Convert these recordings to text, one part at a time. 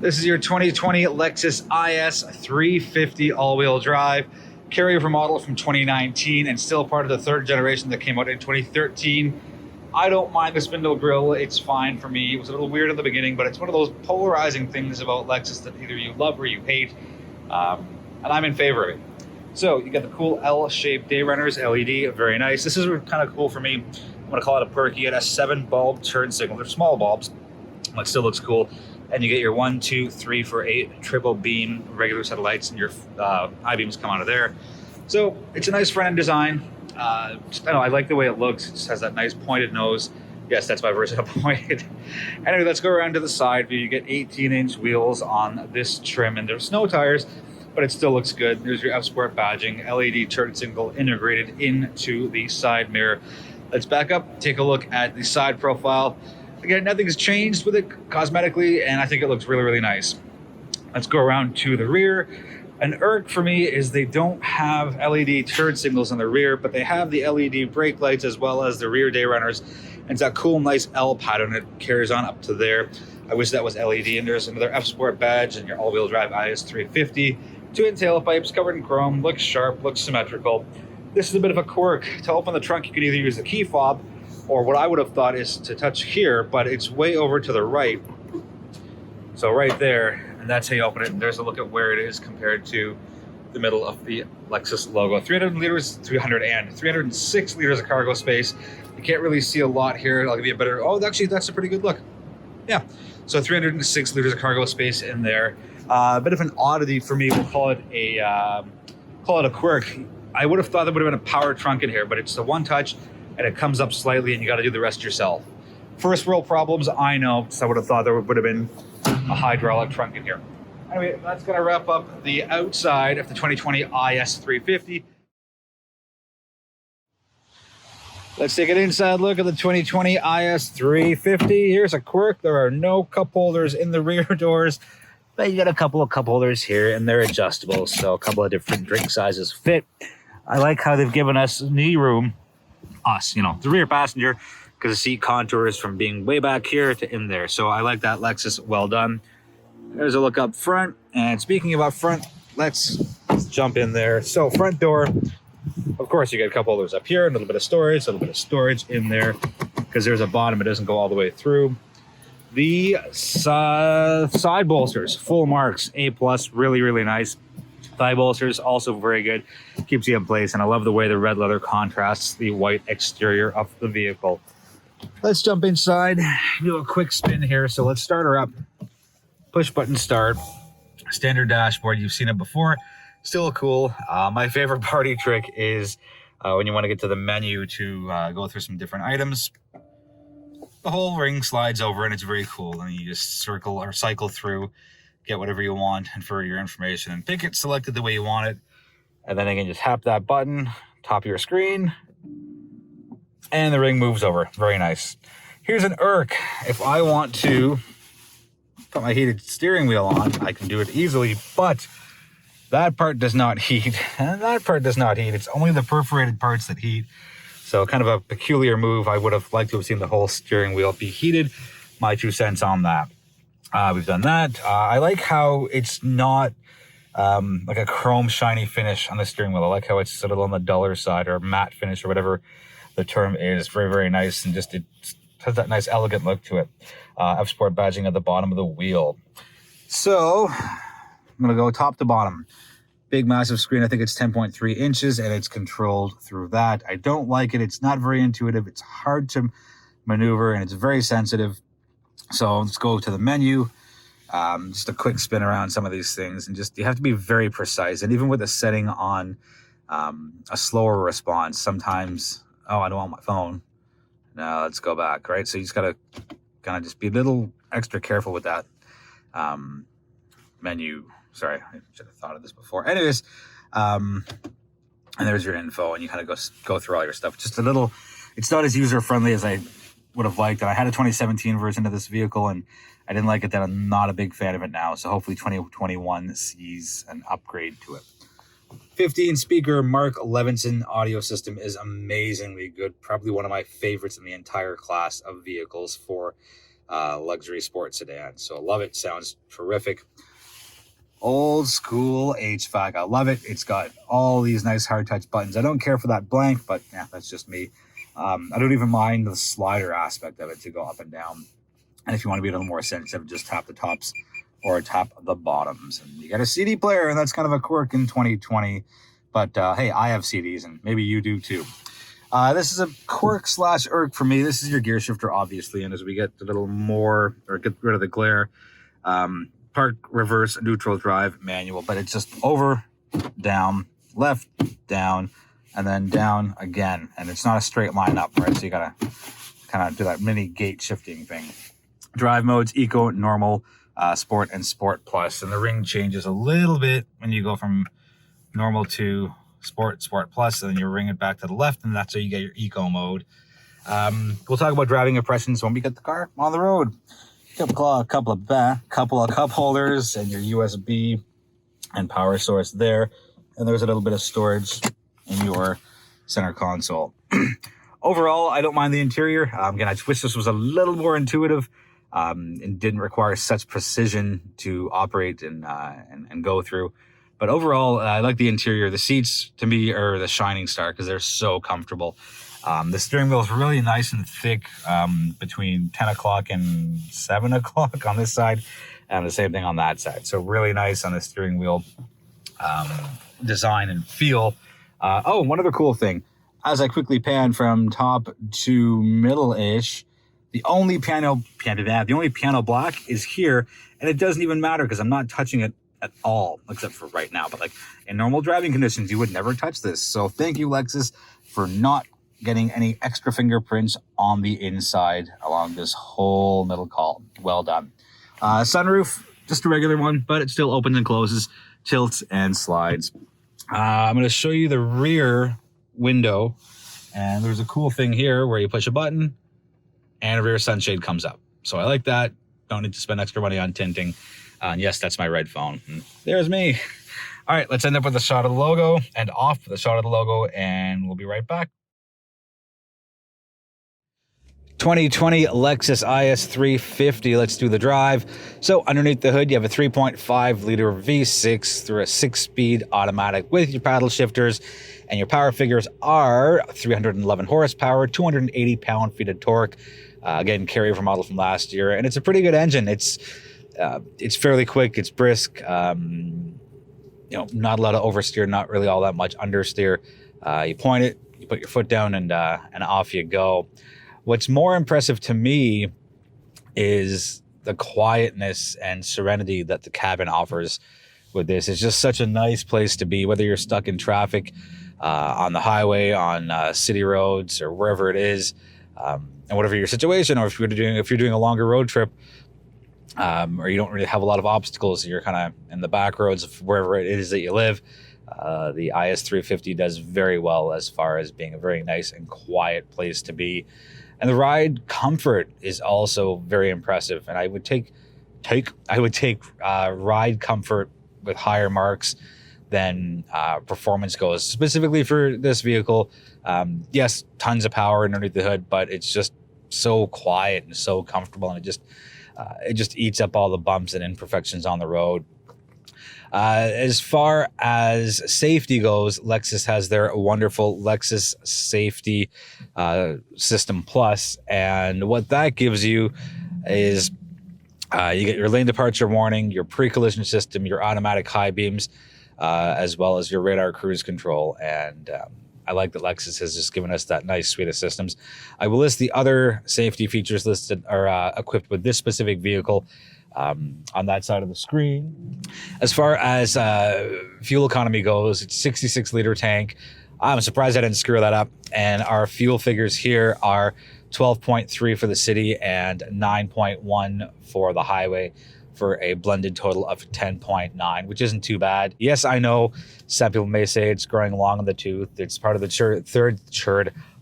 This is your 2020 Lexus IS 350 all-wheel drive. Carryover model from 2019 and still part of the third generation that came out in 2013. I don't mind the spindle grille. It's fine for me. It was a little weird in the beginning, but it's one of those polarizing things about Lexus that either you love or you hate. And I'm in favor of it. So you got the cool L-shaped day runners, LED, very nice. This is kind of cool for me. I'm gonna call it a perk. You get a 7-bulb turn signal. They're small bulbs, but still looks cool. And you get your 1, 2, 3 for 8 triple beam regular set of lights, and your high beams come out of there. So it's a nice front end design. I don't know, I like the way it looks. It just has that nice pointed nose. Yes, that's my versatile point. Anyway, let's go around to the side view. You get 18-inch wheels on this trim, and there's snow tires, but it still looks good. There's your F-Sport badging, LED turn signal integrated into the side mirror. Let's back up, take a look at the side profile. Again, nothing's changed with it cosmetically, and I think it looks really, really nice. Let's go around to the rear. An irk for me is they don't have LED turn signals on the rear, but they have the LED brake lights as well as the rear day runners. And it's that cool, nice L pattern that carries on up to there. I wish that was LED. And there's another F-Sport badge and your all-wheel drive IS 350. 2-inch tailpipes covered in chrome, looks sharp, looks symmetrical. This is a bit of a quirk. To open the trunk, you can either use the key fob, or what I would have thought is to touch here, but it's way over to the right. So right there, and that's how you open it. And there's a look at where it is compared to the middle of the Lexus logo. 306 liters of cargo space. You can't really see a lot here. I'll give you a better, oh, actually, that's a pretty good look. Yeah, so 306 liters of cargo space in there. A bit of an oddity for me, we'll call it a quirk. I would have thought there would have been a power trunk in here, but it's the one touch, and it comes up slightly and you got to do the rest yourself. First world problems, I know, so I would have thought there would have been a hydraulic trunk in here. Anyway, that's going to wrap up the outside of the 2020 IS 350. Let's take an inside look at the 2020 IS 350. Here's a quirk. There are no cup holders in the rear doors, but you got a couple of cup holders here, and they're adjustable, so a couple of different drink sizes fit. I like how they've given us knee room, the rear passenger, because the seat contours from being way back here to in there. So I like that Lexus, well done. There's a look up front. And speaking of up front, let's jump in there. So front door, of course, you get a couple holders up here, a little bit of storage in there, because there's a bottom, it doesn't go all the way through. The side bolsters, full marks, A+, really, really nice. Thigh bolsters, also very good. Keeps you in place, and I love the way the red leather contrasts the white exterior of the vehicle. Let's jump inside, do a quick spin here. So let's start her up. Push button start. Standard dashboard, you've seen it before. Still cool. My favorite party trick is when you want to get to the menu to go through some different items. The whole ring slides over and it's very cool. And you just circle or cycle through, get whatever you want and for your information and pick it selected the way you want it. And then again, just tap that button, top of your screen, and the ring moves over. Very nice. Here's an irk. If I want to put my heated steering wheel on, I can do it easily, but that part does not heat, and that part does not heat. It's only the perforated parts that heat. So kind of a peculiar move. I would have liked to have seen the whole steering wheel be heated. My 2 cents on that. We've done that. I like how it's not like a chrome shiny finish on the steering wheel. I like how it's sort of on the duller side, or matte finish, or whatever the term is. Very, very nice, and just it has that nice elegant look to it. F-Sport badging at the bottom of the wheel. So I'm gonna go top to bottom. Big massive screen, I think it's 10.3 inches, and it's controlled through that. I don't like it. It's not very intuitive. It's hard to maneuver, and it's very sensitive. So let's go to the menu. Just a quick spin around some of these things, and just you have to be very precise. And even with a setting on a slower response, sometimes, oh, I don't want my phone. Now let's go back, right? So you just gotta kind of just be a little extra careful with that menu. Sorry, I should have thought of this before. Anyways, and there's your info, and you kind of go through all your stuff. Just a little, it's not as user-friendly as I would have liked. And I had a 2017 version of this vehicle, and I didn't like it then. I'm not a big fan of it now. So hopefully 2021 sees an upgrade to it. 15-speaker Mark Levinson audio system is amazingly good. Probably one of my favorites in the entire class of vehicles for luxury sports sedan. So love it. Sounds terrific. Old school HVAC. I love it. It's got all these nice hard touch buttons. I don't care for that blank, but yeah, that's just me. I don't even mind the slider aspect of it to go up and down. And if you want to be a little more sensitive, just tap the tops or tap the bottoms. And you got a CD player, and that's kind of a quirk in 2020. But hey, I have CDs, and maybe you do too. This is a quirk / irk for me. This is your gear shifter, obviously. And as we get a little more, or get rid of the glare, park, reverse, neutral, drive, manual. But it's just over, down, left, down, and then down again. And it's not a straight line up, right? So you got to kind of do that mini gate shifting thing. Drive modes, eco, normal, sport, and sport plus. And the ring changes a little bit when you go from normal to sport plus, and then you ring it back to the left, and that's how you get your eco mode. We'll talk about driving impressions when we get the car on the road. A couple of cup holders, and your USB and power source there. And there's a little bit of storage in your center console. Overall, I don't mind the interior. Again, I wish this was a little more intuitive. And didn't require such precision to operate and go through. But overall, I like the interior. The seats, to me, are the shining star because they're so comfortable. The steering wheel is really nice and thick between 10 o'clock and 7 o'clock on this side, and the same thing on that side. So really nice on the steering wheel design and feel. One other cool thing. As I quickly pan from top to middle-ish, the only piano black is here, and it doesn't even matter because I'm not touching it at all, except for right now. But like in normal driving conditions, you would never touch this. So thank you, Lexus, for not getting any extra fingerprints on the inside along this whole middle column. Well done. Sunroof, just a regular one, but it still opens and closes, tilts and slides. I'm going to show you the rear window, and there's a cool thing here where you push a button and a rear sunshade comes up. So I like that. Don't need to spend extra money on tinting. And yes, that's my red phone. And there's me. All right, let's end up with a shot of the logo and off with a shot of the logo, and we'll be right back. 2020 Lexus IS 350. Let's do the drive. So underneath the hood, you have a 3.5 liter V6 through a 6-speed automatic with your paddle shifters, and your power figures are 311 horsepower, 280 pound-feet of torque. Again, carryover model from last year, and it's a pretty good engine. It's fairly quick. It's brisk. Not a lot of oversteer, not really all that much understeer. You point it, you put your foot down, and off you go. What's more impressive to me is the quietness and serenity that the cabin offers with this. It's just such a nice place to be, whether you're stuck in traffic, on the highway, on city roads, or wherever it is, and whatever your situation, or if you're doing a longer road trip, or you don't really have a lot of obstacles, you're kind of in the back roads of wherever it is that you live. The IS 350 does very well as far as being a very nice and quiet place to be. And the ride comfort is also very impressive. And I would take ride comfort with higher marks than performance goes, specifically for this vehicle. Yes, tons of power underneath the hood, but it's just so quiet and so comfortable, and it just eats up all the bumps and imperfections on the road. As far as safety goes, Lexus has their wonderful Lexus Safety System Plus, and what that gives you is you get your lane departure warning, your pre-collision system, your automatic high beams, as well as your radar cruise control. And I like that Lexus has just given us that nice suite of systems. I will list the other safety features listed or equipped with this specific vehicle on that side of the screen. As far as fuel economy goes, it's 66-liter tank. I'm surprised I didn't screw that up. And our fuel figures here are 12.3 for the city and 9.1 for the highway, for a blended total of 10.9, which isn't too bad. Yes, I know some people may say it's growing long in the tooth. It's part of the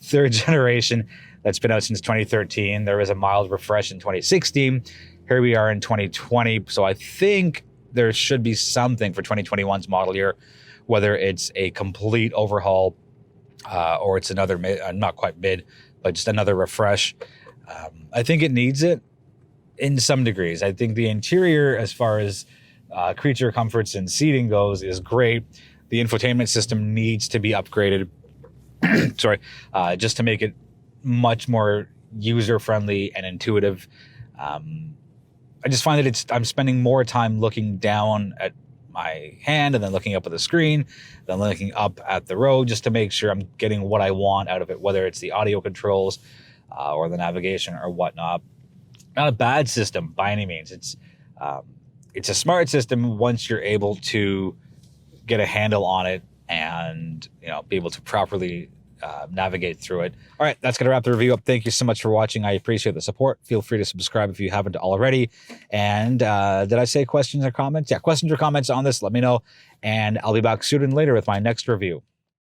third generation that's been out since 2013. There was a mild refresh in 2016. Here we are in 2020. So I think there should be something for 2021's model year, whether it's a complete overhaul or it's another not quite mid, but just another refresh. I think it needs it. in some degrees. I think the interior, as far as creature comforts and seating goes, is great. The infotainment system needs to be upgraded. Sorry, just to make it much more user-friendly and intuitive. I just find that I'm spending more time looking down at my hand and then looking up at the screen, then looking up at the road, just to make sure I'm getting what I want out of it, whether it's the audio controls or the navigation or whatnot. Not a bad system by any means. It's a smart system once you're able to get a handle on it and be able to properly navigate through it. All right, that's going to wrap the review up. Thank you so much for watching. I appreciate the support. Feel free to subscribe if you haven't already. And did I say questions or comments? Yeah, questions or comments on this, let me know. And I'll be back soon and later with my next review.